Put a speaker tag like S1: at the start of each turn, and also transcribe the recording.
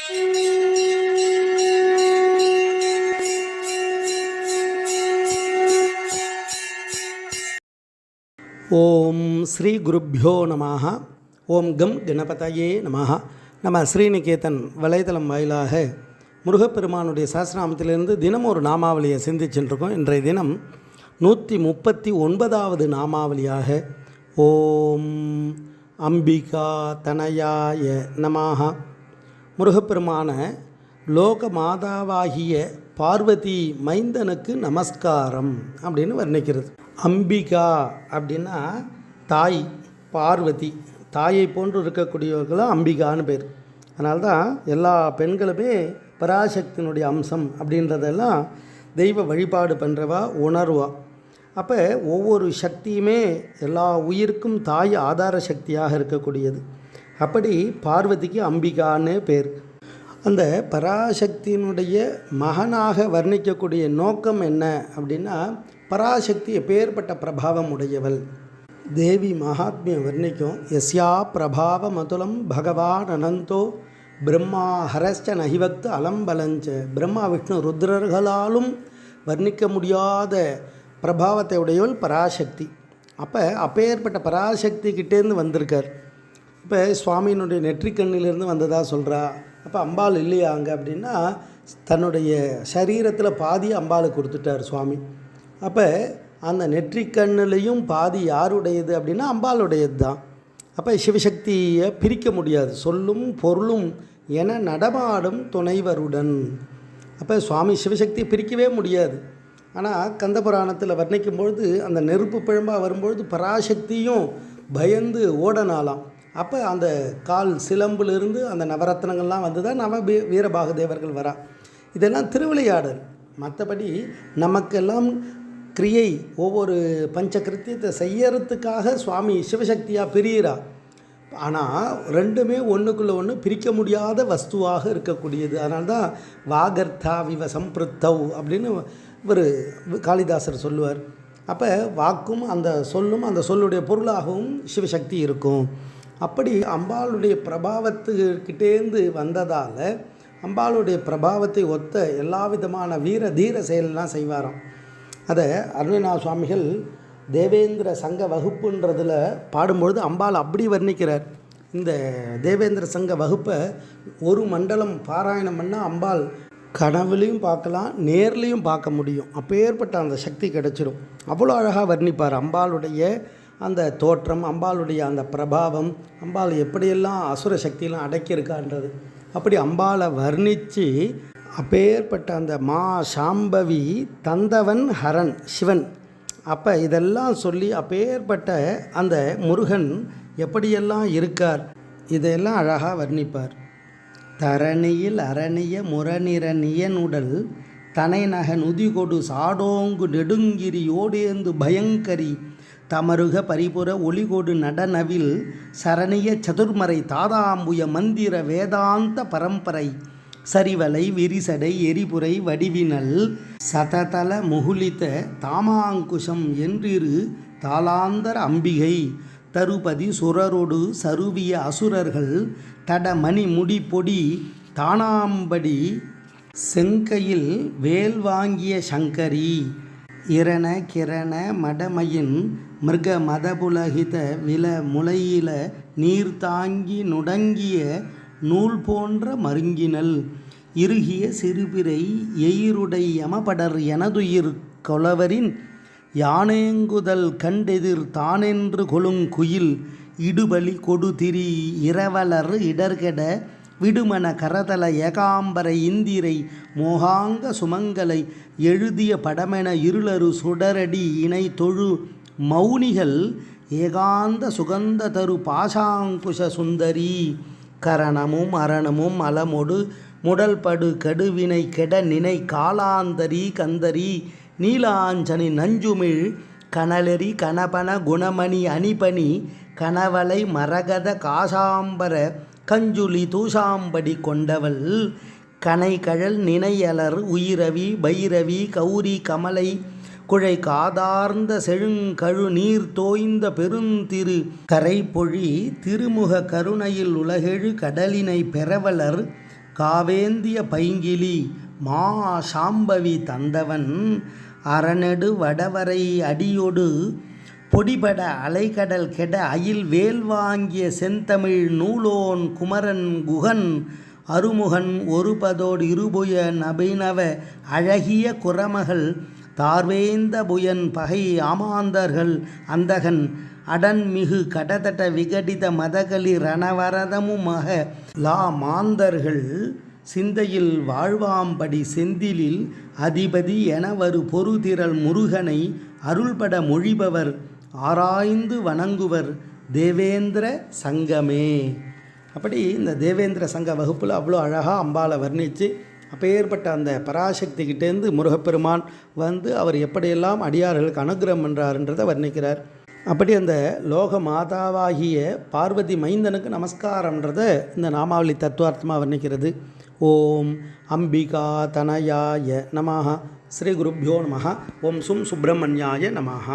S1: ஓம் ஸ்ரீ குருப்யோ நமஹ. ஓம் கம் கணபதயே நமஹ. நம்ம ஸ்ரீநிகேதன் வலைதளம் வாயிலாக முருகப்பெருமானுடைய சஹஸ்ரநாமத்திலிருந்து தினம் ஒரு நாமாவளியை சிந்திச்சுருக்கோம். இன்றைய தினம் 139வது நாமாவளியாக ஓம் அம்பிகா தனயாய நமஹ. முருகப்பெருமான லோக மாதாவாகிய பார்வதி மைந்தனுக்கு நமஸ்காரம் அப்படின்னு வர்ணிக்கிறது. அம்பிகா அப்படின்னா தாய், பார்வதி தாயை போன்று இருக்கக்கூடியவர்களும் அம்பிகான்னு பேர். அதனால்தான் எல்லா பெண்களுமே பராசக்தியினுடைய அம்சம் அப்படின்றதெல்லாம் தெய்வ வழிபாடு பண்ணுறவா உணர்வா. அப்போ ஒவ்வொரு சக்தியுமே எல்லா உயிருக்கும் தாய் ஆதார சக்தியாக இருக்கக்கூடியது. அப்படி பார்வதிக்கு அம்பிகான்னு பேர். அந்த பராசக்தியினுடைய மகனாக வர்ணிக்கக்கூடிய நோக்கம் என்ன அப்படின்னா, பராசக்தி எப்பேற்பட்ட பிரபாவம் உடையவள். தேவி மகாத்மியம் வர்ணிக்கும். யஸ்யா பிரபாவ மதுலம் பகவான் அனந்தோ பிரம்மா ஹரஸ்ச நஹிவக்து அலம்பலஞ்ச. பிரம்மா விஷ்ணு ருத்ரர்களாலும் வர்ணிக்க முடியாத பிரபாவத்தை உடையவள் பராசக்தி. அப்பேற்பட்ட பராசக்தி கிட்டேருந்து வந்திருக்கார். இப்போ சுவாமியினுடைய நெற்றிக்கண்ணிலிருந்து வந்ததாக சொல்கிறா. அப்போ அம்பாள் இல்லையா அங்கே அப்படின்னா, தன்னுடைய சரீரத்தில் பாதி அம்பாளுக்கு கொடுத்துட்டார் சுவாமி. அப்போ அந்த நெற்றிக்கண்ணுலேயும் பாதி யாருடையது அப்படின்னா அம்பாளுடையது தான். அப்போ சிவசக்தியை பிரிக்க முடியாது. சொல்லும் பொருளும் என நடமாடும் துணைவருடன். அப்போ சுவாமி சிவசக்தியை பிரிக்கவே முடியாது. ஆனால் கந்தபுராணத்தில் வர்ணிக்கும்பொழுது அந்த நெருப்பு பிழம்பாக வரும்பொழுது பராசக்தியும் பயந்து ஓடனாலாம். அப்போ அந்த கால் சிலம்பிலிருந்து அந்த நவரத்னங்கள்லாம் வந்து தான் வீரபாகு தேவர்கள் வரா. இதெல்லாம் திருவிளையாடல். மற்றபடி நமக்கெல்லாம் கிரியை ஒவ்வொரு பஞ்ச கிருத்தியத்தை செய்யறதுக்காக சுவாமி சிவசக்தியாக பிரியிறா. ஆனால் ரெண்டுமே ஒன்றுக்குள்ளே ஒன்று பிரிக்க முடியாத வஸ்துவாக இருக்கக்கூடியது. அதனால்தான் வாகர்த்தா விவ சம்பிருத்தவ் அப்படின்னு ஒரு காளிதாசர் சொல்லுவார். அப்போ வாக்கும் அந்த சொல்லும் அந்த சொல்லுடைய பொருளாகவும் சிவசக்தி இருக்கும். அப்படி அம்பாளுடைய பிரபாவத்துக்கிட்டேந்து வந்ததால் அம்பாளுடைய பிரபாவத்தை ஒத்த எல்லா விதமான வீர தீர செயலெலாம் செய்வாராம். அதை அருணகிரிநாத சுவாமிகள் தேவேந்திர சங்க வகுப்புன்றதில் பாடும்பொழுது அம்பாள் அப்படி வர்ணிக்கிறார். இந்த தேவேந்திர சங்க வகுப்பை ஒரு மண்டலம் பாராயணம் பண்ணால் அம்பாள் கனவுலையும் பார்க்கலாம், நேர்லேயும் பார்க்க முடியும். அப்பேற்பட்ட அந்த சக்தி கிடச்சிடும். அவ்வளோ அழகாக வர்ணிப்பார் அம்பாளுடைய அந்த தோற்றம், அம்பாளுடைய அந்த பிரபாவம், அம்பாள் எப்படியெல்லாம் அசுர சக்தியெல்லாம் அடக்கியிருக்கான்றது. அப்படி அம்பாளை வர்ணித்து அப்பேற்பட்ட அந்த மா சாம்பவி தந்தவன் ஹரன் சிவன். அப்போ இதெல்லாம் சொல்லி அப்பேற்பட்ட அந்த முருகன் எப்படியெல்லாம் இருக்கார் இதையெல்லாம் அழகாக வர்ணிப்பார். தரணியில் அரணிய முரணிர நியனுடல் தனைநக நுதிகொடு சாடோங்கு நெடுங்கிரி ஓடேந்து பயங்கரி தமருக பரிபுர ஒளிகொடு நடனவில் சரணிய சதுர்மறை தாதாம்புய மந்திர வேதாந்த பரம்பரை சரிவலை விரிசடை எரிபுரை வடிவினல் சததல முகுலித தாமாங்குஷம் என்றிரு தாளாந்தர அம்பிகை தருபதி சுரரொடு சருவிய அசுரர்கள் தடமணி முடி பொடி தானாம்படி செங்கையில் வேல் வாங்கிய சங்கரி இரண கிரண மடமையின் மிருக மதபுலகித வில முளையில நீர்தாங்கி நுடங்கிய நூல் போன்ற மருங்கினல் இறுகிய சிறுபிறை எயிருடை யமபடர் எனதுயிர் கொலவரின் யானேங்குதல் கண்டெதிர் தானென்று கொழுங்குயில் இடுபலி கொடுதிரி இரவலர் இடர்கெட விடுமன கரதல ஏகாம்பரை இந்திரை மோகாங்க சுமங்கலை எழுதிய படமென இருளரு சுடரடி இணை தொழு மௌனிகள் ஏகாந்த சுகந்த தரு பாசாங்குஷ சுந்தரி கரணமும் அரணமும் அலமொடு முடல்படு கடுவினை கெட நினை காலாந்தரி கந்தரி நீலாஞ்சனி நஞ்சுமிழ் கனலெறி கணபன குணமணி அணிபணி கனவலை மரகத காசாம்பர கஞ்சுளி தூசாம்படி கொண்டவள் கனைகழல் நினையலர் உயிரவி பைரவி கௌரி கமலை குழை காதார்ந்த செழுங்கழு நீர் தோய்ந்த பெருந்திரு கரைப்பொழி திருமுக கருணையில் உலகெழு கடலினை பெறவலர் காவேந்திய பைங்கிலி மா சாம்பவி தந்தவன் அரணெடு வடவரை அடியொடு பொடிபட அலைக்கடல் கெட அயில் வேல் வாங்கிய செந்தமிழ் நூலோன் குமரன் குகன் அருமுகன் ஒருபதோடு இருபுய நபினவ அழகிய குரமகள் தார்வேந்த புயன் பகை ஆமாந்தர்கள் அந்தகன் அடன்மிகு கடதட்ட விகடித மதகளி ரணவரதமுமாக லா மாந்தர்கள் சிந்தையில் வாழ்வாம்படி செந்திலில் அதிபதி எனவரு பொருதிரள் முருகனை அருள்பட மொழிபவர் ஆராய்ந்து வணங்குவர் தேவேந்திர சங்கமே. அப்படி இந்த தேவேந்திர சங்க வகுப்பில் அவ்வளோ அழகாக அம்பாளை வர்ணித்து அப்பேற்பட்ட அந்த பராசக்திகிட்டேருந்து முருகப்பெருமான் வந்து அவர் எப்படியெல்லாம் அடியார்களுக்கு அனுகிரகம் பண்ணுறாருன்றதை வர்ணிக்கிறார். அப்படி அந்த லோக மாதாவாகிய பார்வதி மைந்தனுக்கு நமஸ்காரன்றதை இந்த நாமாவளி தத்துவார்த்தமாக வர்ணிக்கிறது. ஓம் அம்பிகா தனயாய நமஹ. ஸ்ரீ குருப்யோ நமஹ. ஓம் சும் சுப்பிரமணியாய நமஹ.